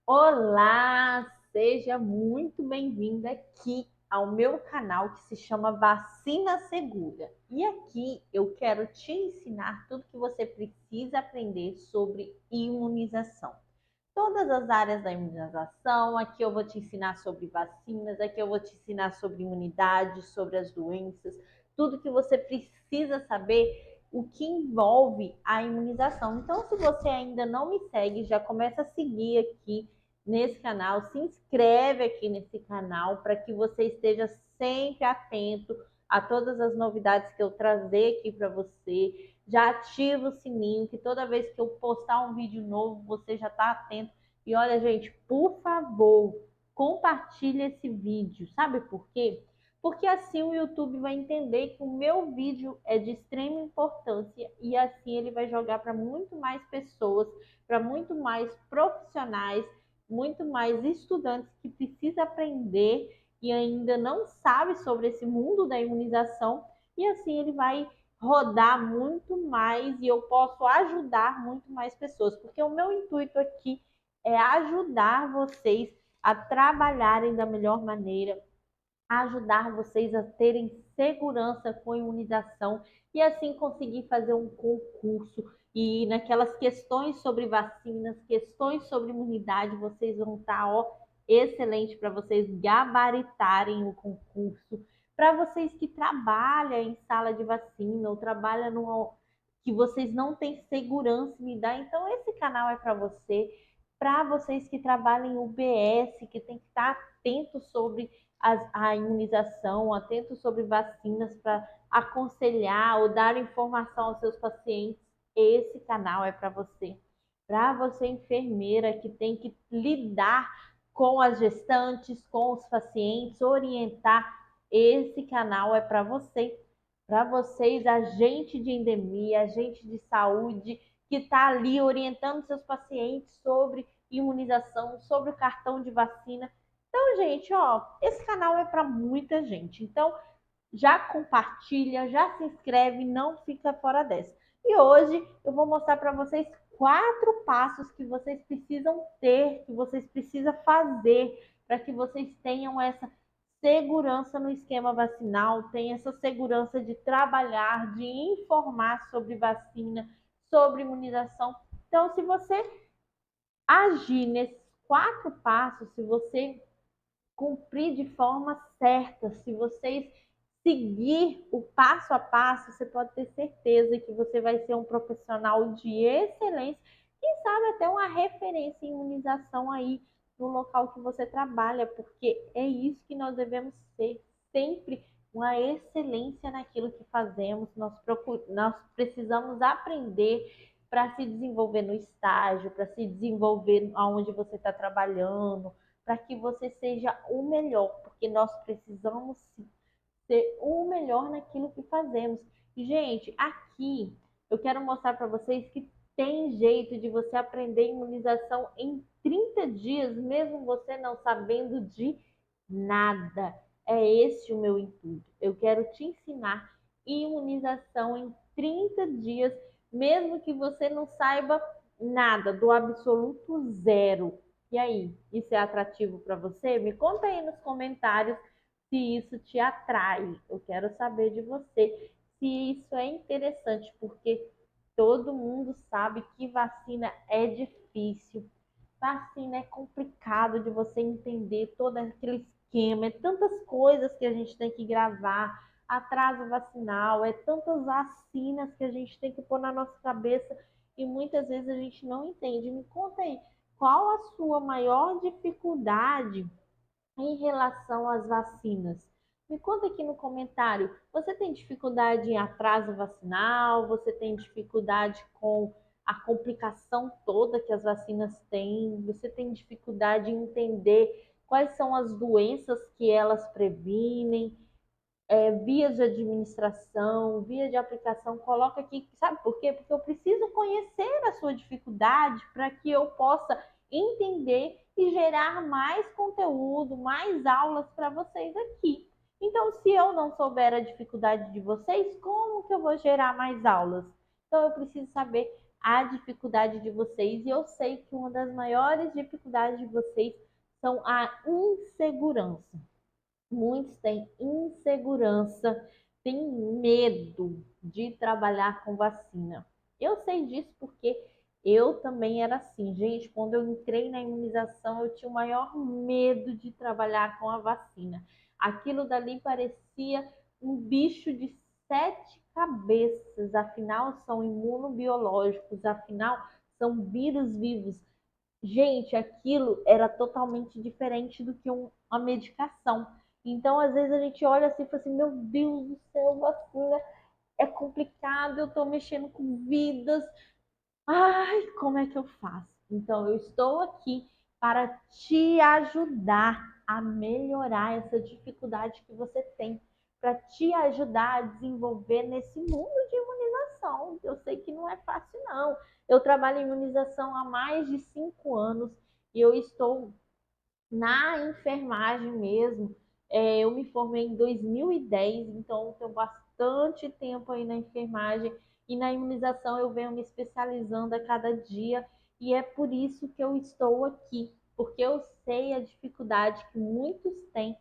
Olá, seja muito bem-vinda aqui ao meu canal que se chama Vacina Segura. E aqui eu quero te ensinar tudo que você precisa aprender sobre imunização. Todas as áreas da imunização, aqui eu vou te ensinar sobre vacinas, aqui eu vou te ensinar sobre imunidade, sobre as doenças, tudo que você precisa saber o que envolve a imunização. Então, se você ainda não me segue, já começa a seguir aqui nesse canal, se inscreve aqui nesse canal para que você esteja sempre atento a todas as novidades que eu trazer aqui para você. Já ativa o sininho, que toda vez que eu postar um vídeo novo, você já está atento. E olha, gente, por favor, compartilhe esse vídeo. Sabe por quê? Porque assim o YouTube vai entender que o meu vídeo é de extrema importância e assim ele vai jogar para muito mais pessoas, para muito mais profissionais, muito mais estudantes que precisam aprender e ainda não sabe sobre esse mundo da imunização, e assim ele vai rodar muito mais e eu posso ajudar muito mais pessoas, porque o meu intuito aqui é ajudar vocês a trabalharem da melhor maneira, ajudar vocês a terem segurança com a imunização e assim conseguir fazer um concurso e naquelas questões sobre vacinas, questões sobre imunidade, vocês vão estar excelente para vocês gabaritarem o concurso. Para vocês que trabalham em sala de vacina ou trabalham numa que vocês não têm segurança em me dar, então esse canal é para você. Para vocês que trabalham em UBS, que tem que estar atento sobre a imunização, atento sobre vacinas para aconselhar ou dar informação aos seus pacientes, esse canal é para você. Para você, enfermeira, que tem que lidar com as gestantes, com os pacientes, orientar, esse canal é para você. Para vocês, agente de endemia, agente de saúde, que está ali orientando seus pacientes sobre imunização, sobre o cartão de vacina. Então, gente, esse canal é para muita gente. Então, já compartilha, já se inscreve, não fica fora dessa. E hoje eu vou mostrar para vocês 4 passos que vocês precisam ter, que vocês precisam fazer para que vocês tenham essa segurança no esquema vacinal, tenham essa segurança de trabalhar, de informar sobre vacina, sobre imunização. Então, se você agir nesses 4 passos, se você cumprir de forma certa, se vocês seguir o passo a passo, você pode ter certeza que você vai ser um profissional de excelência, quem sabe até uma referência em imunização aí no local que você trabalha, porque é isso que nós devemos ser, sempre uma excelência naquilo que fazemos, nós precisamos aprender para se desenvolver no estágio, para se desenvolver aonde você está trabalhando, para que você seja o melhor, porque nós precisamos ser o melhor naquilo que fazemos. E, gente, aqui eu quero mostrar para vocês que tem jeito de você aprender imunização em 30 dias, mesmo você não sabendo de nada. É esse o meu intuito. Eu quero te ensinar imunização em 30 dias, mesmo que você não saiba nada, do absoluto zero. E aí, isso é atrativo para você? Me conta aí nos comentários se isso te atrai. Eu quero saber de você se isso é interessante, porque todo mundo sabe que vacina é difícil. Vacina é complicado de você entender todo aquele esquema, é tantas coisas que a gente tem que gravar, atraso vacinal, é tantas vacinas que a gente tem que pôr na nossa cabeça e muitas vezes a gente não entende. Me conta aí, qual a sua maior dificuldade em relação às vacinas? Me conta aqui no comentário. Você tem dificuldade em atraso vacinal? Você tem dificuldade com a complicação toda que as vacinas têm? Você tem dificuldade em entender quais são as doenças que elas previnem? Vias de administração, via de aplicação, coloca aqui, sabe por quê? Porque eu preciso conhecer a sua dificuldade para que eu possa entender e gerar mais conteúdo, mais aulas para vocês aqui. Então, se eu não souber a dificuldade de vocês, como que eu vou gerar mais aulas? Então, eu preciso saber a dificuldade de vocês, e eu sei que uma das maiores dificuldades de vocês são a insegurança. Muitos têm insegurança, têm medo de trabalhar com vacina. Eu sei disso porque eu também era assim, gente. Quando eu entrei na imunização, eu tinha o maior medo de trabalhar com a vacina. Aquilo dali parecia um bicho de sete cabeças, afinal são imunobiológicos, afinal são vírus vivos. Gente, aquilo era totalmente diferente do que uma medicação. Então, às vezes a gente olha assim e fala assim, meu Deus do céu, vacina é complicado, eu tô mexendo com vidas. Ai, como é que eu faço? Então, eu estou aqui para te ajudar a melhorar essa dificuldade que você tem, para te ajudar a desenvolver nesse mundo de imunização. Eu sei que não é fácil, não. Eu trabalho em imunização há mais de 5 anos e eu estou na enfermagem mesmo. Eu me formei em 2010, então tenho bastante tempo aí na enfermagem, e na imunização eu venho me especializando a cada dia, e é por isso que eu estou aqui, porque eu sei a dificuldade que muitos têm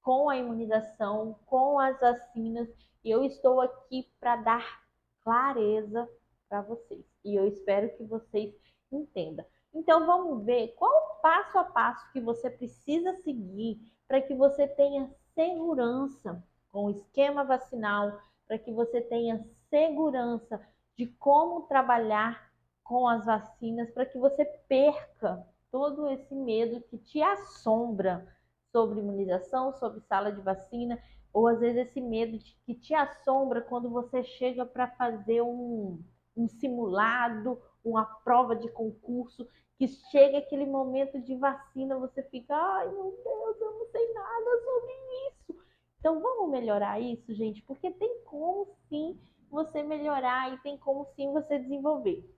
com a imunização, com as vacinas, e eu estou aqui para dar clareza para vocês. E eu espero que vocês entendam. Então vamos ver qual o passo a passo que você precisa seguir para que você tenha segurança com o esquema vacinal, para que você tenha segurança de como trabalhar com as vacinas, para que você perca todo esse medo que te assombra sobre imunização, sobre sala de vacina, ou às vezes esse medo que te assombra quando você chega para fazer um simulado, uma prova de concurso, que chega aquele momento de vacina, você fica, ai meu Deus, eu não sei nada sobre isso. Então vamos melhorar isso, gente, porque tem como sim você melhorar e tem como sim você desenvolver.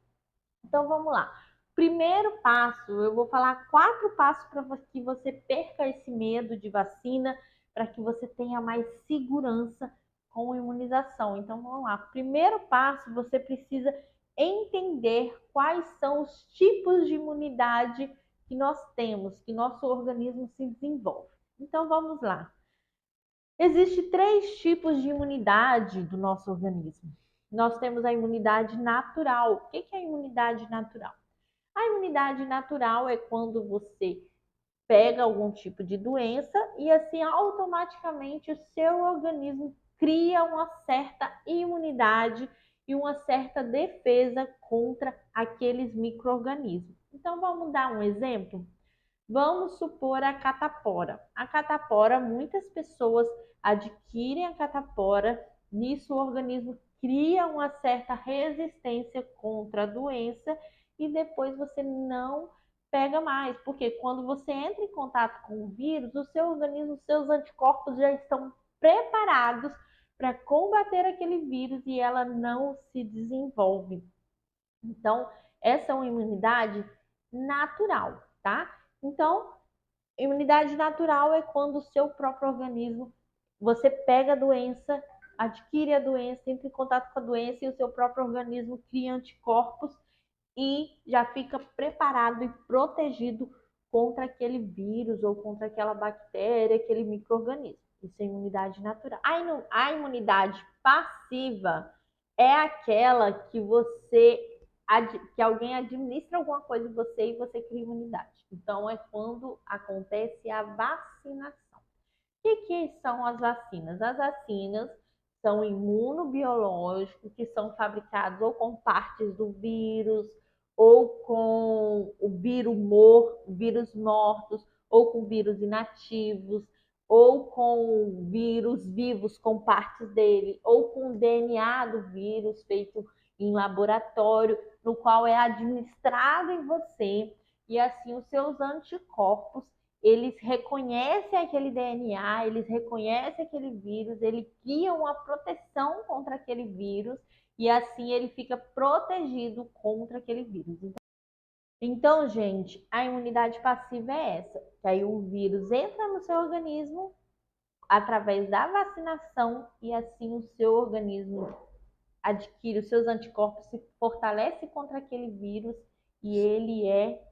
Então vamos lá. Primeiro passo, eu vou falar 4 passos para que você perca esse medo de vacina, para que você tenha mais segurança com a imunização. Então vamos lá. Primeiro passo, você precisa entender quais são os tipos de imunidade que nós temos, que nosso organismo se desenvolve. Então vamos lá. Existem 3 tipos de imunidade do nosso organismo. Nós temos a imunidade natural. O que é a imunidade natural? A imunidade natural é quando você pega algum tipo de doença e assim automaticamente o seu organismo cria uma certa imunidade e uma certa defesa contra aqueles micro-organismos. Então vamos dar um exemplo? Vamos supor a catapora. A catapora, muitas pessoas adquirem a catapora, nisso o organismo cria uma certa resistência contra a doença e depois você não pega mais, porque quando você entra em contato com o vírus, o seu organismo, os seus anticorpos já estão preparados para combater aquele vírus e ela não se desenvolve. Então, essa é uma imunidade natural, tá? Então, imunidade natural é quando o seu próprio organismo, você pega a doença, adquire a doença, entra em contato com a doença e o seu próprio organismo cria anticorpos e já fica preparado e protegido contra aquele vírus ou contra aquela bactéria, aquele micro-organismo. Isso é imunidade natural. A imunidade passiva é aquela que que alguém administra alguma coisa em você e você cria imunidade. Então é quando acontece a vacinação. O que são as vacinas? As vacinas são imunobiológicos que são fabricados ou com partes do vírus, ou com o vírus mortos, ou com vírus inativos, ou com vírus vivos com partes dele, ou com DNA do vírus feito em laboratório, no qual é administrado em você, e assim os seus anticorpos eles reconhecem aquele DNA, eles reconhecem aquele vírus, ele cria uma proteção contra aquele vírus e assim ele fica protegido contra aquele vírus. Então, gente, a imunidade passiva é essa, que aí o vírus entra no seu organismo através da vacinação e assim o seu organismo adquire os seus anticorpos, se fortalece contra aquele vírus e ele é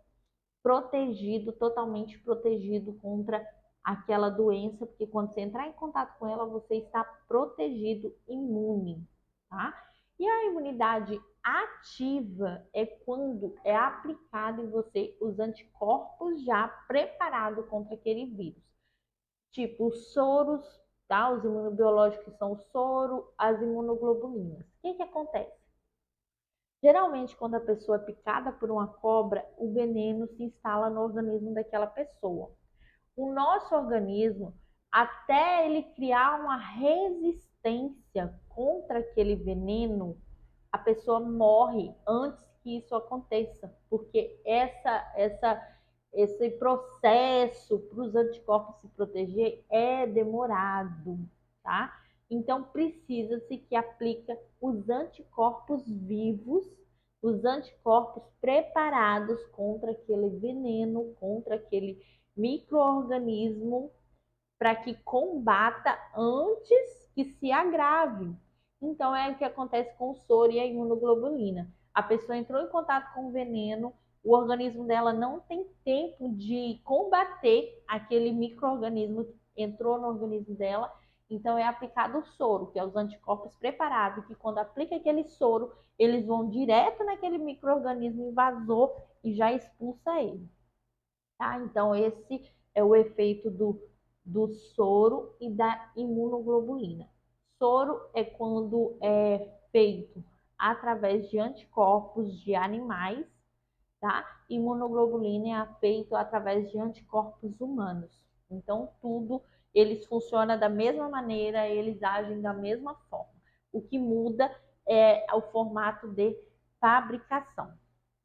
protegido, totalmente protegido contra aquela doença, porque quando você entrar em contato com ela, você está protegido, imune, tá? E a imunidade ativa é quando é aplicado em você os anticorpos já preparados contra aquele vírus. Tipo, os soros, tá? Os imunobiológicos são o soro, as imunoglobulinas. O que acontece? Geralmente, quando a pessoa é picada por uma cobra, o veneno se instala no organismo daquela pessoa. O nosso organismo, até ele criar uma resistência contra aquele veneno, a pessoa morre antes que isso aconteça, porque esse processo para os anticorpos se proteger é demorado, tá? Então precisa-se que aplica os anticorpos vivos, os anticorpos preparados contra aquele veneno, contra aquele micro-organismo, para que combata antes que se agrave. Então é o que acontece com o soro e a imunoglobulina. A pessoa entrou em contato com o veneno, o organismo dela não tem tempo de combater aquele micro-organismo que entrou no organismo dela. Então é aplicado o soro, que é os anticorpos preparados, que quando aplica aquele soro, eles vão direto naquele micro-organismo invasor e já expulsa ele. Tá? Então esse é o efeito do soro e da imunoglobulina. Soro é quando é feito através de anticorpos de animais, tá? Imunoglobulina é feito através de anticorpos humanos. Então, tudo, eles funcionam da mesma maneira, eles agem da mesma forma. O que muda é o formato de fabricação.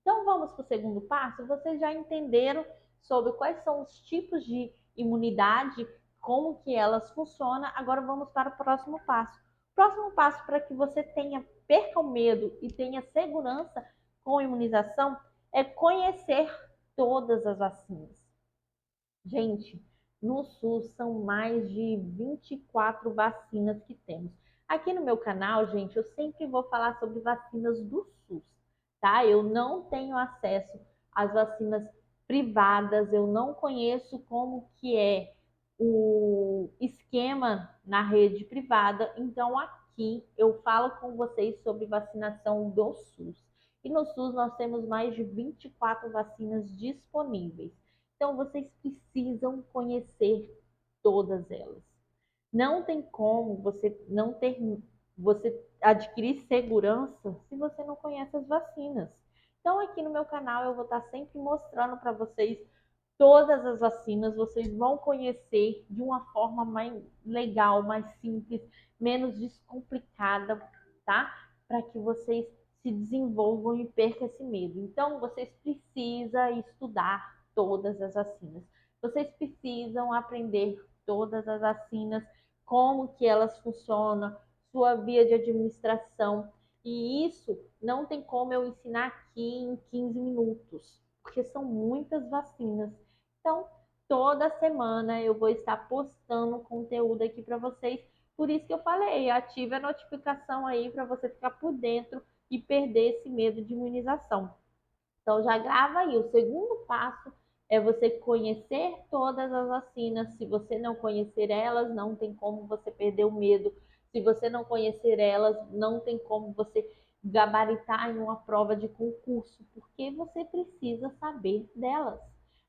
Então, vamos para o segundo passo. Vocês já entenderam sobre quais são os tipos de imunidade, como que elas funcionam. Agora vamos para o próximo passo. O próximo passo para que você perca o medo e tenha segurança com a imunização é conhecer todas as vacinas. Gente, no SUS são mais de 24 vacinas que temos. Aqui no meu canal, gente, eu sempre vou falar sobre vacinas do SUS, tá? Eu não tenho acesso às vacinas privadas, eu não conheço como que é o esquema na rede privada, então aqui eu falo com vocês sobre vacinação do SUS. E no SUS nós temos mais de 24 vacinas disponíveis. Então vocês precisam conhecer todas elas. Não tem como você adquirir segurança se você não conhece as vacinas. Então aqui no meu canal eu vou estar sempre mostrando para vocês todas as vacinas, vocês vão conhecer de uma forma mais legal, mais simples, menos descomplicada, tá? Para que vocês se desenvolvam e percam esse medo. Então, vocês precisam estudar todas as vacinas. Vocês precisam aprender todas as vacinas, como que elas funcionam, sua via de administração. E isso não tem como eu ensinar aqui em 15 minutos, porque são muitas vacinas. Então, toda semana eu vou estar postando conteúdo aqui para vocês. Por isso que eu falei, ative a notificação aí para você ficar por dentro e perder esse medo de imunização. Então, já grava aí. O segundo passo é você conhecer todas as vacinas. Se você não conhecer elas, não tem como você perder o medo. Se você não conhecer elas, não tem como você gabaritar em uma prova de concurso, porque você precisa saber delas.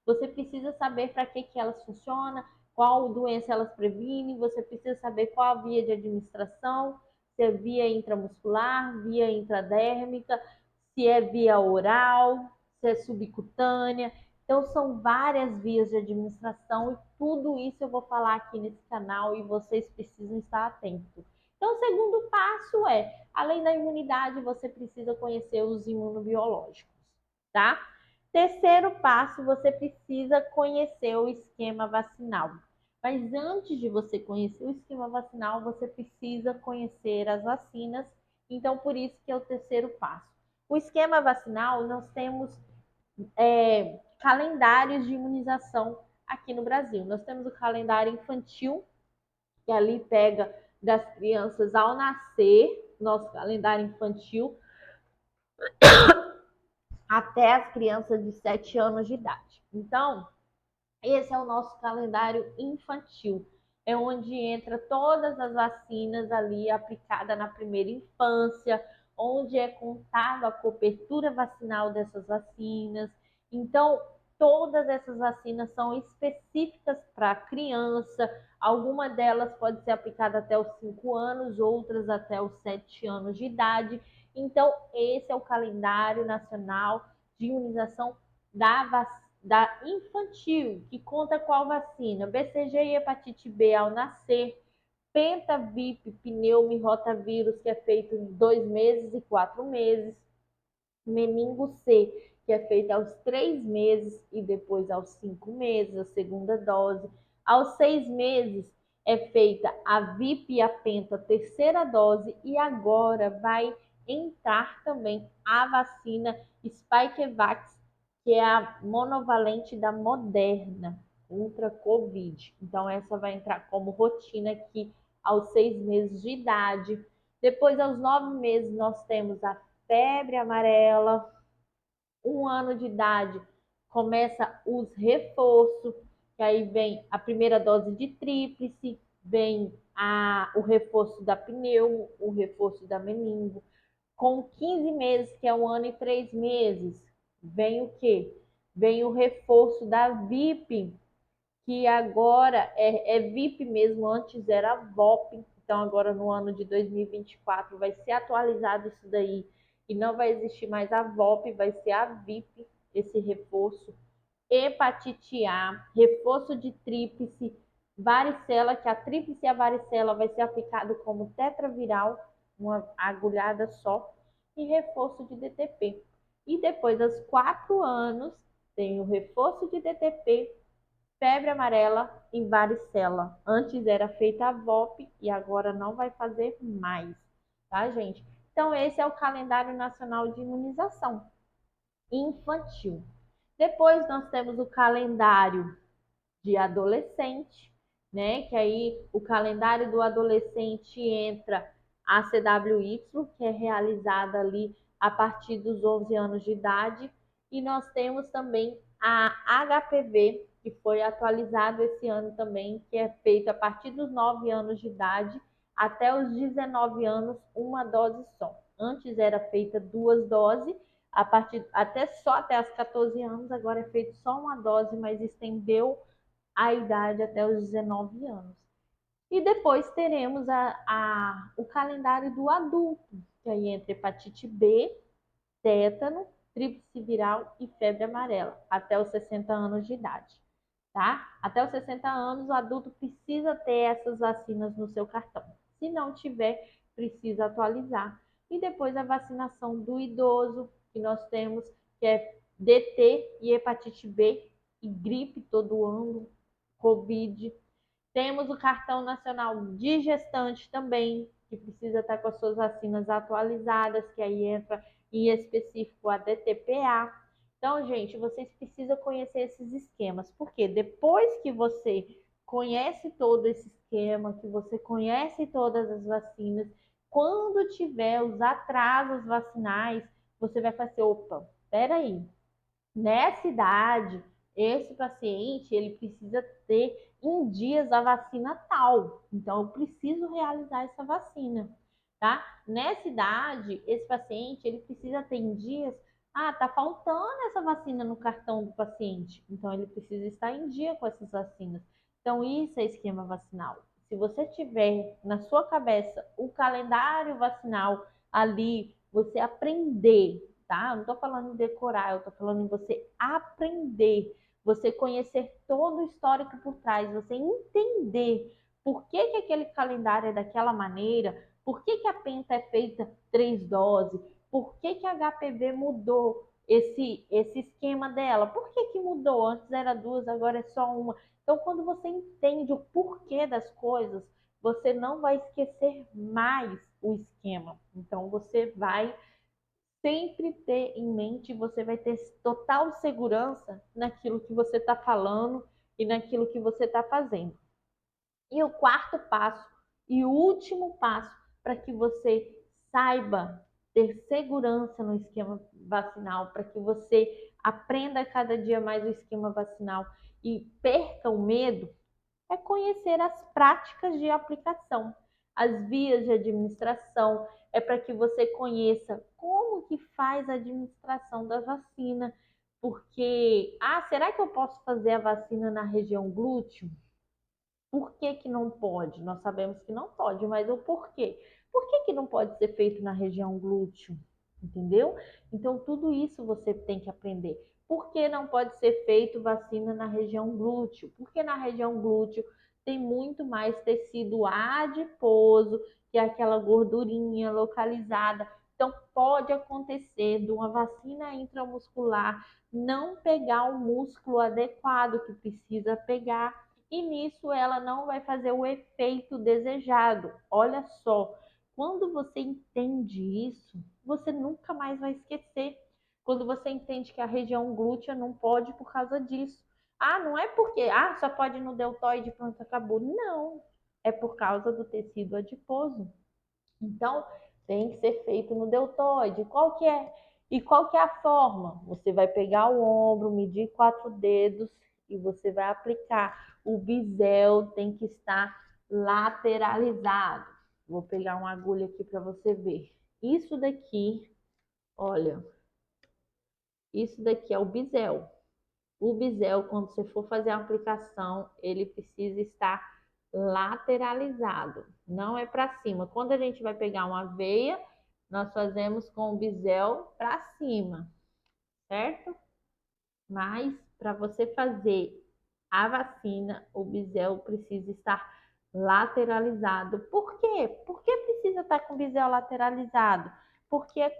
Você precisa saber para que elas funcionam, qual doença elas previnem, você precisa saber qual a via de administração, se é via intramuscular, via intradérmica, se é via oral, se é subcutânea. Então, são várias vias de administração e tudo isso eu vou falar aqui nesse canal e vocês precisam estar atentos. Então, o segundo passo é, além da imunidade, você precisa conhecer os imunobiológicos, tá? Terceiro passo, você precisa conhecer o esquema vacinal. Mas antes de você conhecer o esquema vacinal, você precisa conhecer as vacinas. Então, por isso que é o terceiro passo. O esquema vacinal, nós temos calendários de imunização aqui no Brasil. Nós temos o calendário infantil, que ali pega das crianças ao nascer, nosso calendário infantil até as crianças de 7 anos de idade. Então, esse é o nosso calendário infantil. É onde entra todas as vacinas ali aplicadas na primeira infância, onde é contado a cobertura vacinal dessas vacinas. Então, todas essas vacinas são específicas para a criança. Alguma delas pode ser aplicada até os 5 anos, outras até os 7 anos de idade. Então, esse é o calendário nacional de imunização da infantil, que conta qual vacina? BCG e hepatite B ao nascer, pentavip, pneumo e rotavírus, que é feito em 2 meses e 4 meses, meningo C, que é feito aos 3 meses e depois aos 5 meses, a segunda dose. Aos 6 meses é feita a VIP e a penta, terceira dose, e agora vai entrar também a vacina Spikevax, que é a monovalente da Moderna contra Covid. Então, essa vai entrar como rotina aqui aos 6 meses de idade. Depois, aos 9 meses, nós temos a febre amarela. 1 ano de idade, começa os reforços, que aí vem a primeira dose de tríplice, vem o reforço da pneumo, o reforço da meningo. Com 15 meses, que é 1 ano e 3 meses, vem o quê? Vem o reforço da VIP, que agora é VIP mesmo, antes era VOP, então agora no ano de 2024 vai ser atualizado isso daí, e não vai existir mais a VOP, vai ser a VIP, esse reforço. Hepatite A, reforço de tríplice, varicela, que a tríplice e a varicela vai ser aplicado como tetraviral, uma agulhada só, e reforço de DTP. E depois, aos 4 anos, tem o reforço de DTP, febre amarela e varicela. Antes era feita a VOP e agora não vai fazer mais, tá, gente? Então, esse é o calendário nacional de imunização infantil. Depois nós temos o calendário de adolescente, né? Que aí o calendário do adolescente entra a CWY, que é realizada ali a partir dos 11 anos de idade, e nós temos também a HPV, que foi atualizado esse ano também, que é feito a partir dos 9 anos de idade até os 19 anos, uma dose só. Antes era feita 2 doses, a partir até os 14 anos, agora é feito só uma dose, mas estendeu a idade até os 19 anos. E depois teremos o calendário do adulto, que aí entra hepatite B, tétano, tríplice viral e febre amarela, até os 60 anos de idade. Tá? Até os 60 anos, o adulto precisa ter essas vacinas no seu cartão. Se não tiver, precisa atualizar. E depois a vacinação do idoso, que nós temos, que é DT e hepatite B e gripe todo ano, Covid. Temos o cartão nacional de gestante também, que precisa estar com as suas vacinas atualizadas, que aí entra em específico a DTPA. Então, gente, vocês precisam conhecer esses esquemas, porque depois que você conhece todo esse esquema, que você conhece todas as vacinas, quando tiver os atrasos vacinais, você vai fazer, opa, peraí, nessa idade, esse paciente ele precisa ter em dias a vacina tal. Então, eu preciso realizar essa vacina, tá? Nessa idade, esse paciente ele precisa ter em dias. Ah, tá faltando essa vacina no cartão do paciente. Então, ele precisa estar em dia com essas vacinas. Então, isso é esquema vacinal. Se você tiver na sua cabeça o calendário vacinal ali, você aprender, tá? Eu não tô falando em decorar, eu tô falando em você aprender, você conhecer todo o histórico por trás, você entender por que que aquele calendário é daquela maneira, por que que a penta é feita 3 doses, por que que a HPV mudou esse esquema dela, por que que mudou? Antes era 2, agora é só uma. Então, quando você entende o porquê das coisas, você não vai esquecer mais o esquema. Então, você vai sempre ter em mente, você vai ter total segurança naquilo que você está falando e naquilo que você está fazendo. E o quarto passo e o último passo para que você saiba ter segurança no esquema vacinal, para que você aprenda cada dia mais o esquema vacinal e perca o medo, é conhecer as práticas de aplicação, as vias de administração, é para que você conheça como que faz a administração da vacina, porque, será que eu posso fazer a vacina na região glúteo? Por que que não pode? Nós sabemos que não pode, mas o porquê? Por que que não pode ser feito na região glúteo? Entendeu? Então, tudo isso você tem que aprender. Por que não pode ser feito vacina na região glúteo? Porque na região glúteo tem muito mais tecido adiposo, que é aquela gordurinha localizada. Então, pode acontecer de uma vacina intramuscular não pegar o músculo adequado que precisa pegar, e nisso ela não vai fazer o efeito desejado. Olha só, quando você entende isso, você nunca mais vai esquecer. Quando você entende que a região glútea não pode por causa disso. Não é porque, só pode no deltoide, pronto, acabou. Não, é por causa do tecido adiposo. Então, tem que ser feito no deltoide. Qual que é? E qual que é a forma? Você vai pegar o ombro, medir 4 dedos e você vai aplicar. O bisel tem que estar lateralizado. Vou pegar uma agulha aqui para você ver. Isso daqui, olha, isso daqui é o bisel. O bisel, quando você for fazer a aplicação, ele precisa estar lateralizado, não é para cima. Quando a gente vai pegar uma veia, nós fazemos com o bisel para cima, certo? Mas para você fazer a vacina, o bisel precisa estar lateralizado. Por quê? Por que precisa estar com o bisel lateralizado? Porque é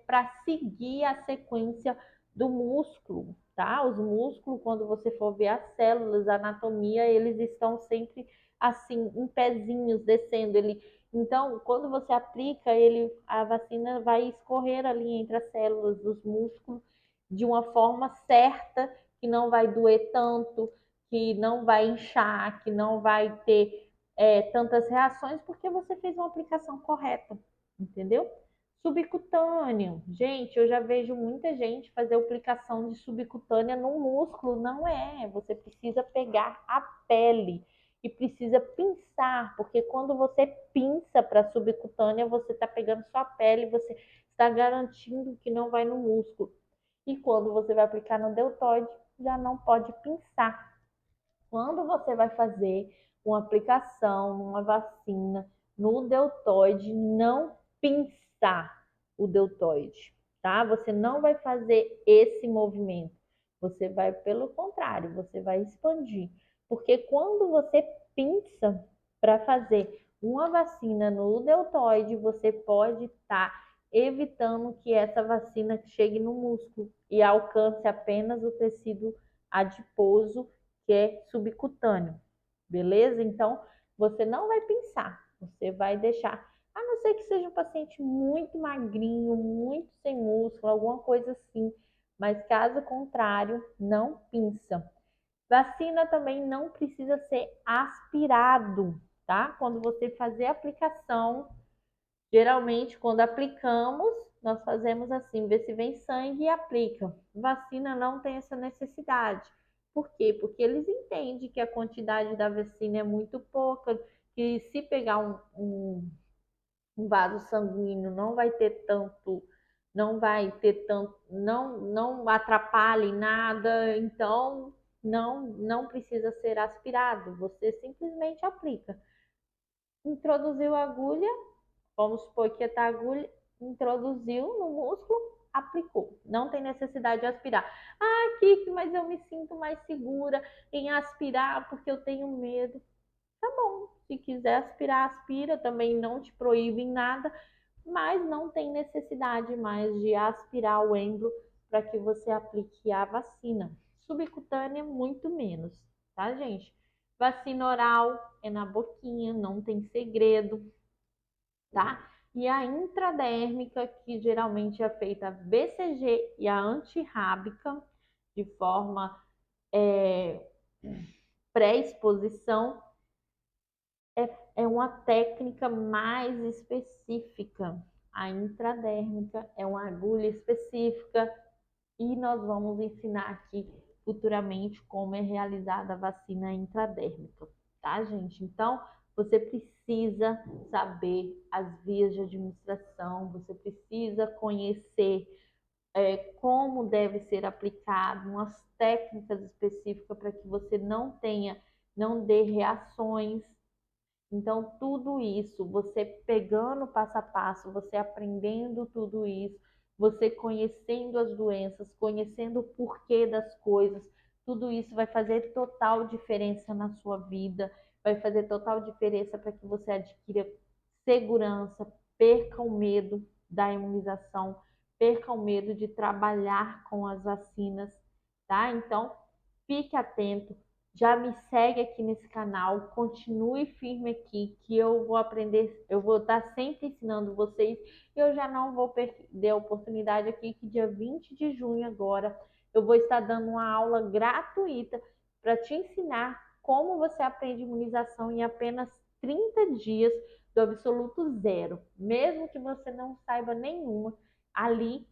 para seguir a sequência do músculo, tá? Os músculos, quando você for ver as células, a anatomia, eles estão sempre assim, em pezinhos, descendo. Então, quando você aplica, a vacina vai escorrer ali entre as células dos músculos de uma forma certa, que não vai doer tanto, que não vai inchar, que não vai ter tantas reações, porque você fez uma aplicação correta, entendeu? Subcutâneo. Gente, eu já vejo muita gente fazer aplicação de subcutânea no músculo. Não é. Você precisa pegar a pele e precisa pinçar, porque quando você pinça para subcutânea, você está pegando sua pele, você está garantindo que não vai no músculo. E quando você vai aplicar no deltoide, já não pode pinçar. Quando você vai fazer uma aplicação, uma vacina no deltoide, não pinçar o deltoide, tá? Você não vai fazer esse movimento. Você vai, pelo contrário, você vai expandir. Porque quando você pinça para fazer uma vacina no deltoide, você pode estar evitando que essa vacina chegue no músculo e alcance apenas o tecido adiposo, que é subcutâneo, beleza? Então, você não vai pinçar, você vai deixar, a não ser que seja um paciente muito magrinho, muito sem músculo, alguma coisa assim, mas caso contrário, não pinça. Vacina também não precisa ser aspirado, tá? Quando você fazer a aplicação, geralmente, quando aplicamos, nós fazemos assim, vê se vem sangue e aplica. Vacina não tem essa necessidade. Por quê? Porque eles entendem que a quantidade da vacina é muito pouca, que se pegar um vaso sanguíneo não vai ter tanto, não atrapalha em nada, então não precisa ser aspirado, você simplesmente aplica. Introduziu a agulha, vamos supor que a agulha introduziu no músculo, aplicou. Não tem necessidade de aspirar. Kiki, mas eu me sinto mais segura em aspirar porque eu tenho medo. Tá bom, se quiser aspirar, aspira. Também não te proíbe em nada, mas não tem necessidade mais de aspirar o endo para que você aplique a vacina. Subcutânea, muito menos, tá, gente? Vacina oral é na boquinha, não tem segredo, tá? E a intradérmica, que geralmente é feita a BCG e a antirrábica, de forma pré-exposição, é uma técnica mais específica. A intradérmica é uma agulha específica e nós vamos ensinar aqui futuramente como é realizada a vacina intradérmica, tá, gente? Então, você precisa saber as vias de administração, você precisa conhecer como deve ser aplicado, umas técnicas específicas para que você não dê reações. Então, tudo isso, você pegando passo a passo, você aprendendo tudo isso, você conhecendo as doenças, conhecendo o porquê das coisas, tudo isso vai fazer total diferença na sua vida, vai fazer total diferença para que você adquira segurança, perca o medo da imunização, perca o medo de trabalhar com as vacinas, tá? Então, fique atento, já me segue aqui nesse canal, continue firme aqui, que eu vou aprender, eu vou estar sempre ensinando vocês. Eu já não vou perder a oportunidade aqui, que dia 20 de junho agora, eu vou estar dando uma aula gratuita para te ensinar como você aprende imunização em apenas 30 dias do absoluto zero. Mesmo que você não saiba nenhuma, ali,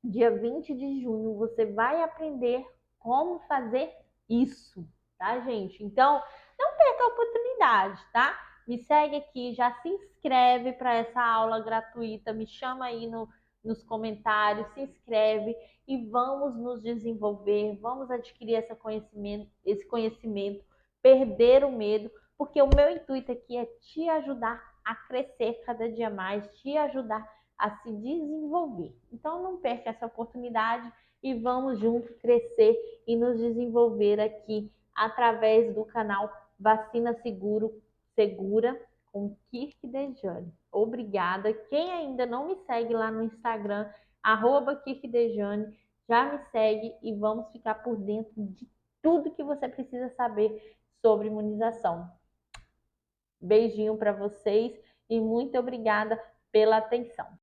dia 20 de junho, você vai aprender como fazer isso, tá, gente? Então, não perca a oportunidade, tá? Me segue aqui, já se inscreve para essa aula gratuita, me chama aí nos comentários, se inscreve e vamos nos desenvolver, vamos adquirir esse conhecimento, perder o medo, porque o meu intuito aqui é te ajudar a crescer cada dia mais, te ajudar a se desenvolver. Então não perca essa oportunidade e vamos juntos crescer e nos desenvolver aqui através do canal Vacina Segura com Kirk Dejane. Obrigada. Quem ainda não me segue lá no Instagram, @KirkDejane, já me segue e vamos ficar por dentro de tudo que você precisa saber sobre imunização. Beijinho para vocês e muito obrigada pela atenção.